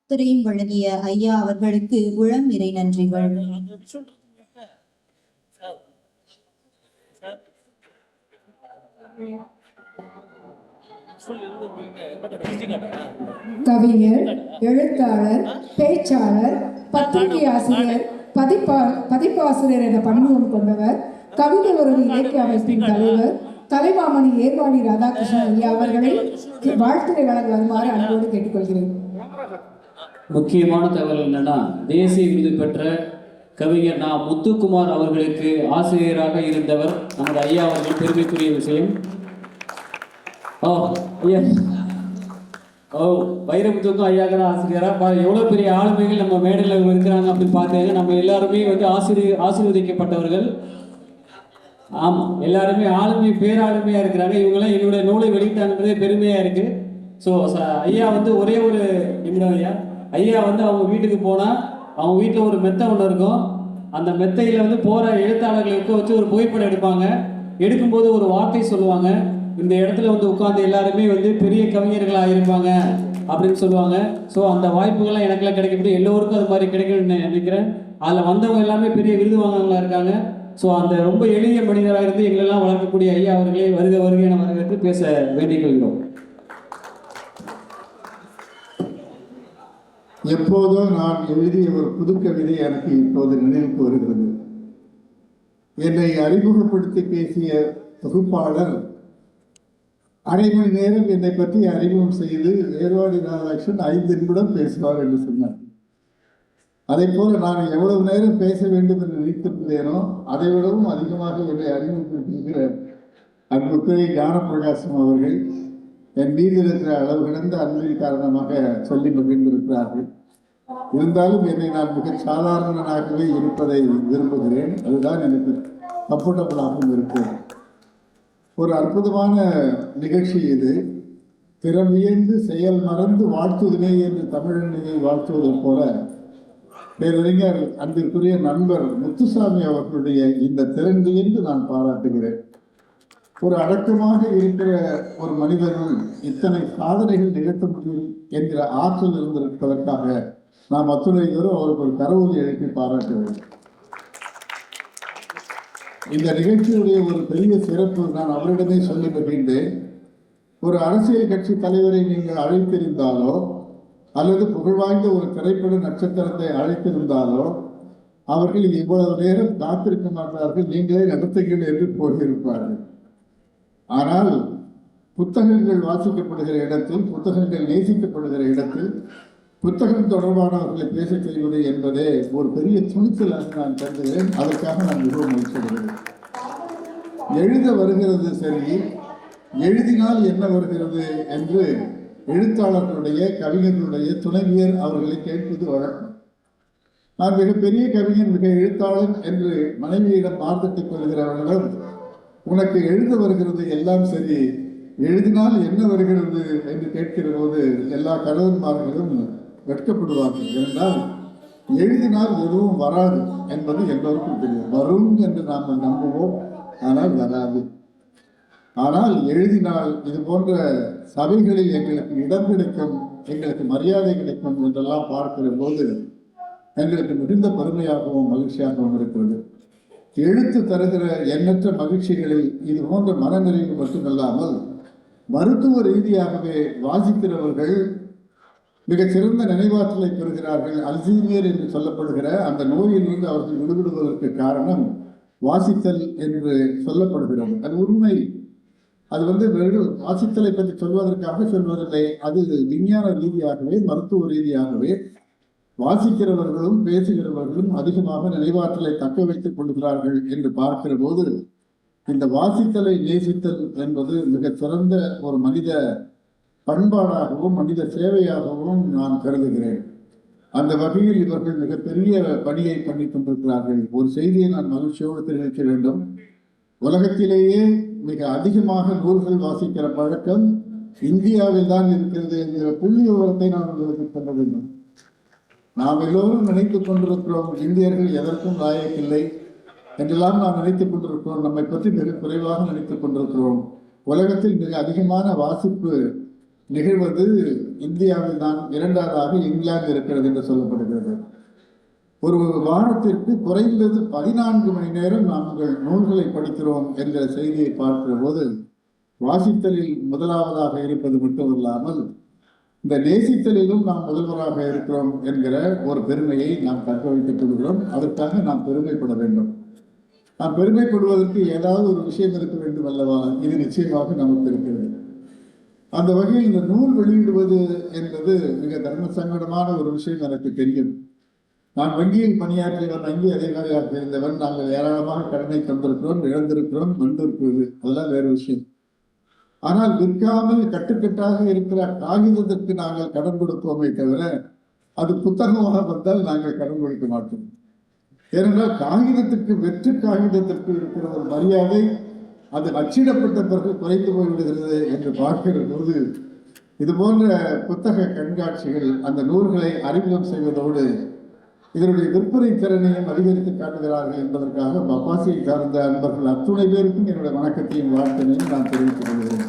துறையும் வழங்கிய ஐயா அவர்களுக்கு உளம் நிறை நன்றிகள். கவிஞர், எழுத்தாளர், பேச்சாளர், பத்திரிகை ஆசிரியர், பதிப்பாசிரியர் என பன்முகம் கொண்டவர், கவிதை உறவு இலக்கிய அமைப்பின் தலைவர் கலைமாமணி ஏர்வாடி ராதாகிருஷ்ணன் ஐயா அவர்களை வாழ்த்துரை வழங்க வருமாறு அன்போடு கேட்டுக்கொள்கிறேன். முக்கியமான தகவல் என்னன்னா, தேசிய விருது பெற்ற கவிஞர் நா. முத்துக்குமார் அவர்களுக்கு ஆசிரியராக இருந்தவர் நமது ஐயா அவர்கள். பெருமைக்குரிய விஷயம். வைரமுத்துக்கும் ஐயாக்கதான் ஆசிரியரா எவ்வளவு பெரிய ஆளுமைகள் நம்ம மேடையில் இருக்கிறாங்க அப்படின்னு பார்த்தீங்க. நம்ம எல்லாருமே வந்து ஆசீர்வதிக்கப்பட்டவர்கள். ஆமாம், எல்லாருமே ஆளுமை பேராளுமையா இருக்கிறாங்க. இவங்கெல்லாம் என்னுடைய நூலை வெளியிட்டாங்கன்றதே பெருமையா இருக்கு. ஸோ ஐயா வந்து ஒரே ஒரு நிமிடம் ஐயா வந்து அவங்க வீட்டுக்கு போனால் அவங்க வீட்டில் ஒரு மெத்தை ஒன்று இருக்கும். அந்த மெத்தையில் வந்து போகிற எழுத்தாளர்களுக்கு வச்சு ஒரு புகைப்படம் எடுப்பாங்க. எடுக்கும்போது ஒரு வார்த்தை சொல்லுவாங்க. இந்த இடத்துல வந்து உட்கார்ந்து எல்லாருமே வந்து பெரிய கவிஞர்களாக இருப்பாங்க அப்படின்னு சொல்லுவாங்க. ஸோ அந்த வாய்ப்புகள்லாம் எனக்குலாம் கிடைக்கப்பட்டு எல்லோருக்கும் அது மாதிரி கிடைக்கணும்னு நினைக்கிறேன். அதில் வந்தவங்க எல்லாமே பெரிய விருது வாங்கினவங்களா இருக்காங்க. ஸோ அந்த ரொம்ப எளிய மனிதராக இருந்து எங்களெல்லாம் வளர்க்கக்கூடிய ஐயா அவர்களே வருக வருகை என வரவேற்று பேச வேண்டிக் கொள்கிறோம். எப்போதோ நான் எழுதிய ஒரு புது கவிதை எனக்கு இப்போது நினைவுக்கு வருகிறது. என்னை அறிமுகப்படுத்தி பேசிய தொகுப்பாளர் அரை மணி நேரம் என்னை பற்றி அறிமுகம் செய்து ஏர்வாடி ராதாகிருஷ்ணன் 5 நிமிடம் பேசுவார் என்று சொன்னார். அதை போல நான் எவ்வளவு நேரம் பேச வேண்டும் என்று நினைத்திருந்தேனோ அதை விடவும் அதிகமாக என்னை அறிமுகப்படுத்துகிற அன்புக்குரிய ஞானப்பிரகாசம் அவர்கள் என் மீது இருக்கிற அளவு கிடந்த அன்பின் காரணமாக சொல்லி மகிழ்ந்திருக்கிறார்கள். இருந்தாலும் என்னை நான் மிக சாதாரணனாகவே இருப்பதை விரும்புகிறேன். அதுதான் எனக்கு கம்ஃபர்டபுளாகவும் இருக்கிறேன். ஒரு அற்புதமான நிகழ்ச்சி இது. திறவியந்து செயல் மறந்து வாழ்த்துவதே என்று தமிழனை வாழ்த்துவதை போல பேரறிஞர் அன்பிற்குரிய நண்பர் முத்துசாமி அவர்களுடைய இந்த திறன்வியந்து நான் பாராட்டுகிறேன். ஒரு அடக்கமாக இருக்கிற ஒரு மனிதனும் இத்தனை சாதனைகள் நிகழ்த்த முடியும் என்கிற ஆற்றல் இருந்திருப்பதற்காக நாம் அத்துணையோரும் அவருக்கு ஒரு கரவொலி எழுப்பி பாராட்ட வேண்டும். இந்த நிகழ்ச்சியுடைய ஒரு பெரிய சிறப்பு நான் அவரிடமே சொல்லி மகிழ்ந்தேன். ஒரு அரசியல் கட்சி தலைவரை நீங்கள் அழைத்திருந்தாலோ அல்லது புகழ்வாய்ந்த ஒரு திரைப்பட நட்சத்திரத்தை அழைத்திருந்தாலோ அவர்கள் இவ்வளவு நேரம் காத்திருக்க மாட்டார்கள், நீங்களே நடத்துங்கள் என்று போயிருப்பார்கள். ஆனால் புத்தகங்கள் வாசிக்கப்படுகிற இடத்தில், புத்தகங்கள் நேசிக்கப்படுகிற இடத்தில் புத்தகம் தொடர்பானவர்களை பேச செய்வது என்பதே ஒரு பெரிய துணிச்சலாக நான் கருதுகிறேன். அதற்காக நான் மிகவும் மகிழ்ச்சியடைகிறேன். எழுத வருகிறது சரி, எழுதினால் என்ன வருகிறது என்று எழுத்தாளர்களுடைய கவிஞர்களுடைய துணைவியர் அவர்களை கேட்பது வழக்கம். நான் மிகப்பெரிய கவிஞன், மிக எழுத்தாளன் என்று மனைவியிடம் மார்த்தட்டிக் கொள்கிறவர்களிடம் உனக்கு எழுத வருகிறது எல்லாம் சரி, எழுதினால் என்ன வருகிறது என்று கேட்கிற போது எல்லா கணவன்மார்களும் வெட்கப்படுவார்கள். என்றால் எழுதினால் எதுவும் வராது என்பது எல்லோருக்கும் தெரியும். வரும் என்று நாம் நம்புவோம், ஆனால் வராது. ஆனால் எழுதினால் இது போன்ற சபைகளில் எங்களுக்கு இடம் கிடைக்கும், எங்களுக்கு மரியாதை கிடைக்கும் என்றெல்லாம் பார்க்கிற போது எங்களுக்கு மிகுந்த பெருமையாகவும் மகிழ்ச்சியாகவும் இருக்கிறது. எழுத்து தருகிற எண்ணற்ற மகிழ்ச்சிகளில் இது போன்ற மனநிறைவு மட்டுமல்லாமல் மருத்துவ ரீதியாகவே வாசிக்கிறவர்கள் மிகச்சிறந்த நினைவாற்றலை பெறுகிறார்கள். அல்சீமியர் என்று சொல்லப்படுகிற அந்த நோயிலிருந்து அவர்கள் விடுபடுவதற்கு காரணம் வாசித்தல் என்று சொல்லப்படுகிறது. அது உண்மை. அது வெறும் வாசித்தலை பற்றி சொல்வதற்காக சொல்வதில்லை. அது விஞ்ஞான ரீதியாகவே மருத்துவ ரீதியாகவே வாசிக்கிறவர்களும் பேசுகிறவர்களும் அதிகமாக நினைவாற்றலை தக்க வைத்துக் கொள்கிறார்கள் என்று பார்க்கிற போது இந்த வாசித்தலை நேசித்தல் என்பது மிக சிறந்த ஒரு மனித பண்பாடாகவும் மனித சேவையாகவும் நான் கருதுகிறேன். அந்த வகையில் இவர்கள் மிகப்பெரிய பணியை பண்ணி கொண்டிருக்கிறார்கள். ஒரு செய்தியை நான் மகிழ்ச்சியோடு தெரிவிக்க வேண்டும். உலகத்திலேயே மிக அதிகமாக நூல்கள் வாசிக்கிற பழக்கம் இந்தியாவில் தான் இருக்கிறது என்கிற புள்ளி விவரத்தை நான் உங்களுக்கு சொல்ல வேண்டும். நாம் எல்லோரும் நினைத்துக் கொண்டிருக்கிறோம் இந்தியர்கள் எதற்கும் லாயக்கில்லை என்றெல்லாம் நாம் நினைத்துக் கொண்டிருக்கிறோம். நம்மை பற்றி மிக குறைவாக நினைத்துக் கொண்டிருக்கிறோம். உலகத்தில் மிக அதிகமான வாசிப்பு நிகழ்வது இந்தியாவில் தான் இரண்டாவதாக இங்கிலாந்து இருக்கிறது என்று சொல்லப்படுகிறது. ஒரு வாரத்திற்கு குறைந்தது 14 மணி நேரம் நாங்கள் நூல்களை படிக்கிறோம் என்ற செய்தியை பார்க்கிற போது வாசித்தலில் முதலாவதாக இருப்பது மட்டுமல்லாமல் இந்த நேசித்தலிலும் நாம் முதல்வராக இருக்கிறோம் என்கிற ஒரு பெருமையை நாம் தக்க வைத்துக் கொள்கிறோம். அதற்காக நாம் பெருமைப்பட வேண்டும். நாம் பெருமைப்படுவதற்கு ஏதாவது ஒரு விஷயம் இருக்க வேண்டும் அல்லவா? இது நிச்சயமாக நமக்கு இருக்கிறது. அந்த வகையில் இந்த நூல் வெளியிடுவது என்பது மிக தர்ம சங்கடமான ஒரு விஷயம் எனக்கு தெரியும். நான் வங்கியில் பணியாற்றியவன், வங்கி அதிகாரியாக இருந்தவன். நாங்கள் ஏராளமாக கடனை தந்திருக்கிறோம், இழந்திருக்கிறோம், வந்திருக்கிறது, அதெல்லாம் வேறு விஷயம். ஆனால் விற்காமல் கட்டுக்கட்டாக இருக்கிற காகிதத்திற்கு நாங்கள் கடன் கொடுப்போமே தவிர அது புத்தகமாக வந்தால் நாங்கள் கடன் கொடுக்க மாட்டோம். ஏனென்றால் காகிதத்திற்கு, வெற்று காகிதத்திற்கு இருக்கிற ஒரு மரியாதை அது அச்சிடப்பட்ட பிறகு குறைந்து போய்விடுகிறது என்று பார்க்கிற போது இது போன்ற புத்தக கண்காட்சிகள் அந்த நூல்களை அறிமுகம் செய்வதோடு இதனுடைய விற்பனை திறனையும் அதிகரித்து காட்டுகிறார்கள் என்பதற்காக பப்பாசியை சார்ந்த அன்பர்கள் அத்துணை பேருக்கும் என்னுடைய வணக்கத்தையும் வாழ்த்தினையும் நான் தெரிவித்துக் கொள்கிறேன்.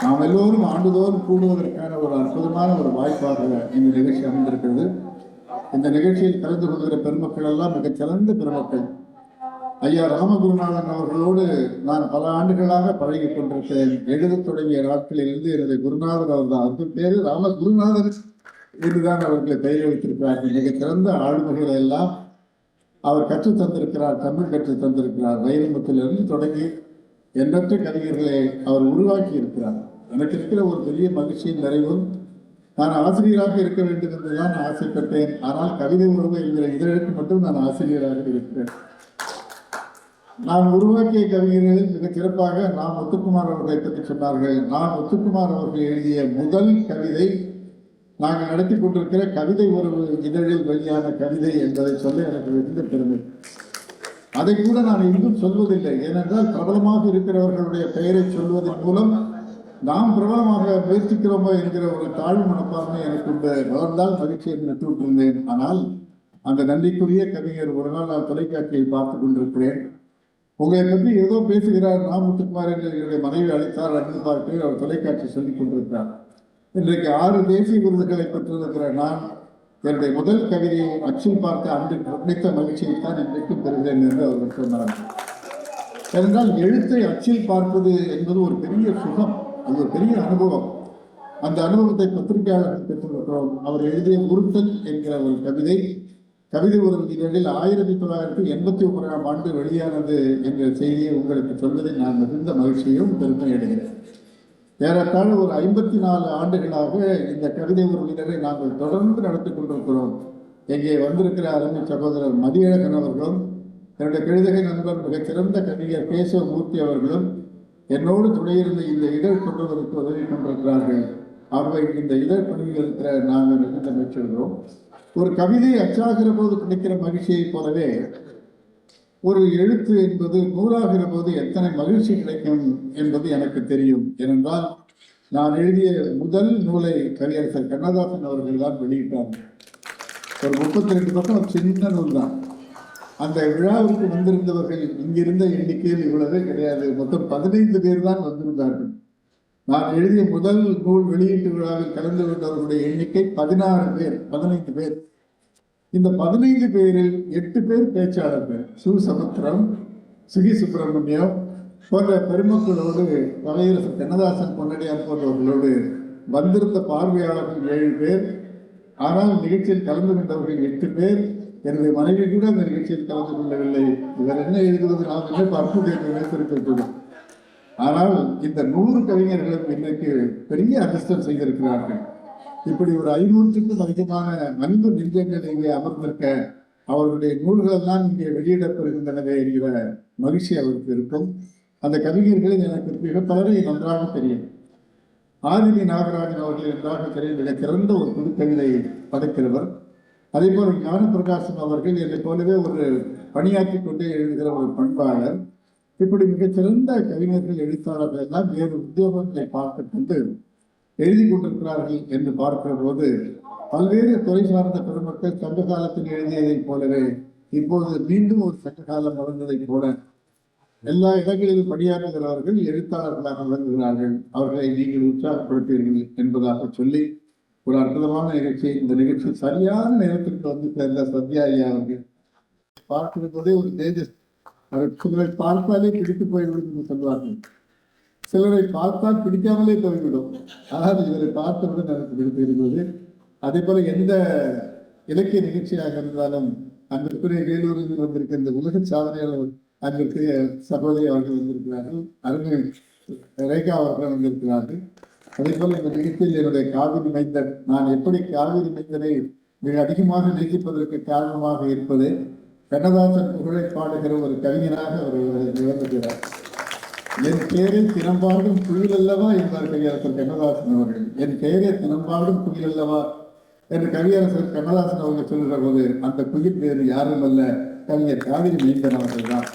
நாம் எல்லோரும் ஆண்டுதோறும் கூடுவதற்கான ஒரு அற்புதமான ஒரு வாய்ப்பாக இந்த நிகழ்ச்சி அமைந்திருக்கிறது. இந்த நிகழ்ச்சியில் கலந்து கொள்கிற பெருமக்கள் எல்லாம் மிகச்சிறந்த பெருமக்கள். ஐயா ராமகுருநாதன் அவர்களோடு நான் பல ஆண்டுகளாக பழகி கொண்டிருக்கிறேன். எழுதத் தொடங்கிய நாட்களிலிருந்து எனது குருநாதர் அவர்தான். அவருக்கு பேரு ராமகுருநாதன் என்றுதான் அவர்களை பெயர் வைத்திருக்கிறார்கள். மிக சிறந்த ஆளுமைகளை எல்லாம் அவர் கற்றுத் தந்திருக்கிறார். தமிழ் கற்றுத் தந்திருக்கிறார். வைரமுத்திலிருந்து தொடங்கி எண்ணற்ற கவிஞர்களை அவர் உருவாக்கி இருக்கிறார். எனக்கு இருக்கிற ஒரு பெரிய மகிழ்ச்சியின் நிறைவும், நான் ஆசிரியராக இருக்க வேண்டும் என்றுதான் ஆசைப்பட்டேன். ஆனால் கவிதை உறவு என்கிற இதழுக்கு மட்டும் நான் ஆசிரியராக இருக்கிறேன். நான் உருவாக்கிய கவிஞர்களில் மிகச் சிறப்பாக நான் முத்துக்குமார் அவர்களை பற்றி சொன்னார்கள். நான் முத்துக்குமார் அவர்கள் எழுதிய முதல் கவிதை நாங்கள் நடத்தி கொண்டிருக்கிற கவிதை உறவு இதழில் வெளியான கவிதை என்பதை சொல்ல எனக்கு மிகுந்த பெருமை. அதை கூட நான் இன்னும் சொல்வதில்லை. ஏனென்றால் பிரபலமாக இருக்கிறவர்களுடைய பெயரை சொல்வதன் மூலம் நாம் பிரபலமாக முயற்சிக்கிறோமோ என்கிற ஒரு தாழ்வு மனப்பான்மை எனக்கு வளர்ந்தால் மகிழ்ச்சி என்று நட்டுவிட்டிருந்தேன். ஆனால் அந்த நன்றிக்குரிய கவிஞர் ஒரு நாள் நான் தொலைக்காட்சியை பார்த்து கொண்டிருக்கிறேன். உங்களை பற்றி ஏதோ பேசுகிறார் முத்துக்குமார் என்று என்னுடைய மனைவி அழைத்தார். அன்று பார்க்கிறேன், அவர் தொலைக்காட்சி சொல்லிக் கொண்டிருக்கிறார். இன்றைக்கு 6 தேசிய விருதுகளை பெற்றிருக்கிற நான் என்னுடைய முதல் கவிதையை அச்சில் பார்த்த அன்று கிடைத்த மகிழ்ச்சியைத்தான் இன்றைக்கும் பெறுகிறேன் என்று அவர் சொன்னார். ஏனென்றால் எழுத்தை அச்சில் பார்ப்பது என்பது ஒரு பெரிய சுகம், அது ஒரு பெரிய அனுபவம். அந்த அனுபவத்தை பத்திரிகையாளர்கள் பெற்றிருக்கிறோம். அவர் எழுதிய உருட்டல் என்கிற ஒரு கவிதை ஒரு இதழில் 1981ஆம் ஆண்டு வெளியானது என்ற செய்தியை உங்களுக்கு சொல்வதை நான் மிகுந்த மகிழ்ச்சியும் பெருமை அடைகிறேன். ஏறத்தாழ ஒரு 54 ஆண்டுகளாக இந்த கவிதை ஒரு இதழை நாங்கள் தொடர்ந்து நடத்தி கொண்டிருக்கிறோம். இங்கே வந்திருக்கிற அருமை சகோதரர் மதியழகன் அவர்களும் என்னுடைய கவிதை நண்பர் மிகச்சிறந்த கவிஞர் கேசவமூர்த்தி அவர்களும் என்னோடு துணையிருந்து இந்த இதழ் கொண்டுவதற்கு உதவி கொண்டிருக்கிறார்கள். ஆகவே இந்த இதழ் பணியில் இருக்கிற நாங்கள் மிகுந்த மகிழ்ச்சிகிறோம். ஒரு கவிதை அச்சாகிற போது கிடைக்கிற மகிழ்ச்சியைப் போலவே ஒரு எழுத்து என்பது நூலாகிற போது எத்தனை மகிழ்ச்சி கிடைக்கும் என்பது எனக்கு தெரியும். ஏனென்றால் நான் எழுதிய முதல் நூலை கவியரசர் கண்ணதாசன் அவர்கள் தான் வெளியிட்டார்கள். ஒரு 32 பக்கம் சின்ன நூல் தான். அந்த விழாவுக்கு வந்திருந்தவர்கள் இங்கிருந்த எண்ணிக்கையில் இவ்வளவே கிடையாது. மொத்தம் 15 பேர் தான் வந்திருந்தார்கள். நான் எழுதிய முதல் நூல் வெளியீட்டு விழாவில் கலந்து கொண்டவர்களுடைய எண்ணிக்கை 16 பேர், 15 பேர். இந்த 15 பேரில் 8 பேர் பேச்சாளர்கள். சமுத்திரம், சுகி சுப்பிரமணியம் போன்ற பெருமக்களோடு, கவியரசர் கண்ணதாசன், பொன்னடியார் போன்றவர்களோடு வந்திருந்த பார்வையாளர்கள் 7 பேர். ஆனால் நிகழ்ச்சியில் கலந்து கொண்டவர்கள் 8 பேர். என்னுடைய மனைவி கூட அந்த நிகழ்ச்சியில் கலந்து கொள்ளவில்லை. இவர் என்ன எழுதுவது, நாம் என்ன பார்ப்பது என்று நினைத்திருக்கிறது. ஆனால் இந்த 100 கவிஞர்களும் இன்றைக்கு பெரிய அதிர்ஷ்டம் செய்திருக்கிறார்கள். இப்படி ஒரு 500க்கும் அதிகமான அன்பு நெஞ்சங்கள் இங்கே அமர்ந்திருக்க அவர்களுடைய நூல்கள் எல்லாம் இங்கே வெளியிடப்படுகின்றனவே என்கிற மகிழ்ச்சி அவருக்கு இருக்கும். அந்த கவிஞர்களில் எனக்கு மிக பலரை நன்றாக தெரியும். ஆதினி நாகராஜன் அவர்கள் நன்றாக தெரியும். மிக சிறந்த ஒரு புது கவிதை படைக்கிறவர். அதே போல ஞான பிரகாசம் அவர்கள் என்னை போலவே ஒரு பணியாற்றி கொண்டே எழுதுகிற ஒரு பண்பாளர். இப்படி மிகச்சிறந்த கவிஞர்கள், எழுத்தாளர்கள் எல்லாம் வேறு உத்தியோகங்களை பார்த்து கொண்டு எழுதி கொண்டிருக்கிறார்கள் என்று பார்க்கிற போது பல்வேறு துறை சார்ந்த பெருமக்கள் சங்க காலத்தில் எழுதியதைப் போலவே இப்போது மீண்டும் ஒரு சங்க காலம் வளர்ந்ததைப் போல எல்லா இடங்களிலும் பணியாற்றுகிறவர்கள் எழுத்தாளர்களாக விளங்குகிறார்கள், அவர்களை நீங்கள் உற்சாகப்படுத்தீர்கள் என்பதாக சொல்லி ஒரு அற்புதமான நிகழ்ச்சி. இந்த நிகழ்ச்சி சரியான நேரத்திற்கு வந்து சேர்ந்த சத்யா ஐயா அவர்கள் பார்க்கிறதே ஒரு தேஜஸ். அவர் சிலரை பார்த்தாலே பிடித்து போய்விடும் என்று சொல்வார்கள், சிலரை பார்த்தால் பிடிக்காமலே போய்விடும். ஆனால் இவரை பார்த்தவுடன் எனக்கு பிடித்து இருக்கிறது. அதே போல எந்த இலக்கிய நிகழ்ச்சியாக இருந்தாலும் அங்கிருக்கிற வேலூரில் வந்திருக்கிற இந்த உலக சாதனையாளர் அங்கிருக்கிற சகோதரி அவர்கள் வந்திருக்கிறார்கள், அருமை ரேகா அவர்கள் வந்திருக்கிறார்கள். அதே போல இந்த நிகழ்ச்சியில் என்னுடைய காவிரி மைந்தன், நான் எப்படி காவிரி மைந்தனை மிக அதிகமாக நேசிப்பதற்கு காரணமாக இருப்பது கண்ணதாசன் புகழை பாடுகிற ஒரு கவிஞனாக அவர் விளங்குகிறார். என் பெயரை தினம்பாடும் குயில் அல்லவா என்பார் கவியரசர் கண்ணதாசன் அவர்கள். என் பெயரை தினம்பாடும் குயில் அல்லவா என்று கவியரசர் கண்ணதாசன் அவர்கள் சொல்கிற போது அந்த குயில் பேரு யாரும் அல்ல, கவிஞர் காவிரி மைந்தன் அவர்கள் தான்.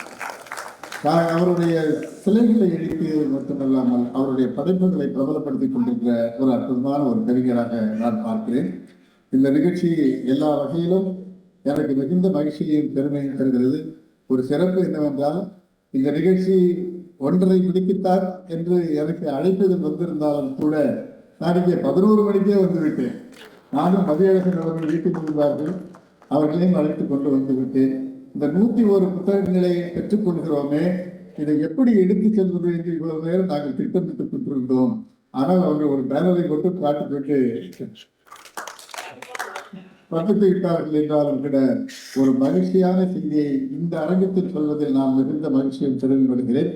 அவருடைய சிலைகளை எழுப்பியது மட்டுமல்லாமல் அவருடைய படைப்புகளை பிரபலப்படுத்திக் கொண்டிருக்கிற ஒரு அற்புதமான ஒரு கவிஞராக நான் பார்க்கிறேன். இந்த நிகழ்ச்சி எல்லா வகையிலும் எனக்கு மிகுந்த மகிழ்ச்சியையும் பெருமையும் தருகிறது. ஒரு சிறப்பு என்னவென்றால், இந்த நிகழ்ச்சி 1:30 மணிக்குத்தான் என்று எனக்கு அழைப்பது வந்திருந்தாலும் கூட நான் இங்கே 11 மணிக்கே வந்துவிட்டேன். நானும் மதியழகன் அவர்கள் வீட்டுக்கு இருந்தார்கள், அவர்களையும் அழைத்து கொண்டு வந்துவிட்டேன். இந்த 101 புத்தகங்களை பெற்றுக்கொள்கிறோமே, இதை எப்படி எடுத்து செல்வது என்று இவ்வளவு நேரம் நாங்கள் திட்டமிட்டுக் கொண்டிருந்தோம். ஆனால் அவர்கள் ஒரு பேனரை கொண்டு காட்டிக்கொண்டு பக்கத்து விட்டார்கள் என்றாலும் கூட ஒரு மகிழ்ச்சியான செய்தியை இந்த அரங்கத்தில் சொல்வதில் நான் மிகுந்த மகிழ்ச்சியும் தெரிவிக்கப்படுகிறேன்.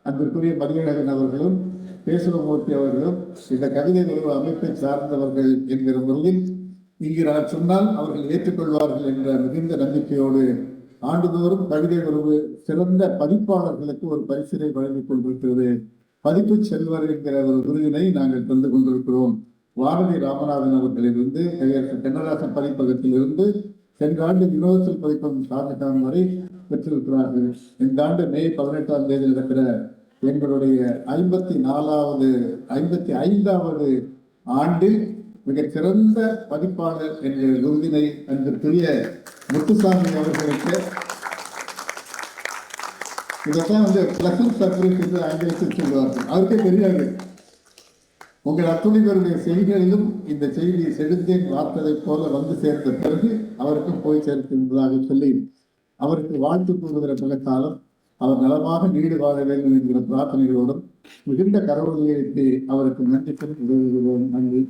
அன்பிற்குரிய மதியழகன் அவர்களும் பேசுவமூர்த்தி அவர்களும் இந்த கவிதை உறவு அமைப்பை சார்ந்தவர்கள் என்கிற முறையில் இங்கு நான் சொன்னால் அவர்கள் ஏற்றுக்கொள்வார்கள் என்ற மிகுந்த நம்பிக்கையோடு ஆண்டுதோறும் கவிதை உறவு சிறந்த பதிப்பாளர்களுக்கு ஒரு பரிசினை வழங்கிக் கொண்டிருக்கிறது. பதிப்பு செல்வர் என்கிற ஒரு விருதினை நாங்கள் தந்து கொண்டிருக்கிறோம். வானதி ராமநாதன் அவர்களிலிருந்து கவியரசர் கண்ணதாசன் பதிப்பகத்திலிருந்து சென்ற ஆண்டு யுனிவர்சல் பதிப்பகம் ஷாஜகான் வரை பெற்றிருக்கிறார்கள். இந்த ஆண்டு மே 18ஆம் தேதி நடக்கிற எங்களுடைய 55வது ஆண்டில் மிகச் சிறந்த பதிப்பாளர் என்ற விருதினை அன்பிற்குரிய முத்துசாமி அவர்களுக்கு, இதைத்தான் பிளசன்ட் சர்ப்ரைஸ் என்று ஆங்கிலத்தில் சொல்வார்கள். அவருக்கே தெரியாது. உங்கள் அத்துணை பேருடைய செய்திகளிலும் இந்த செய்தி செலுத்தேன் வார்த்ததை போல வந்து சேர்ந்த பிறகு அவருக்கும் போய் சேர்த்திருந்ததாக சொல்லி அவருக்கு வாழ்த்து கூறுகிற பல காலம் அவர் நலமாக நீடு வாழ வேண்டும் என்கிற பிரார்த்தனைகளோடும் மிகுந்த கடவுளை எழுப்பி அவருக்கு நன்றி சொல்லி உதவுகிறோம். நன்றி.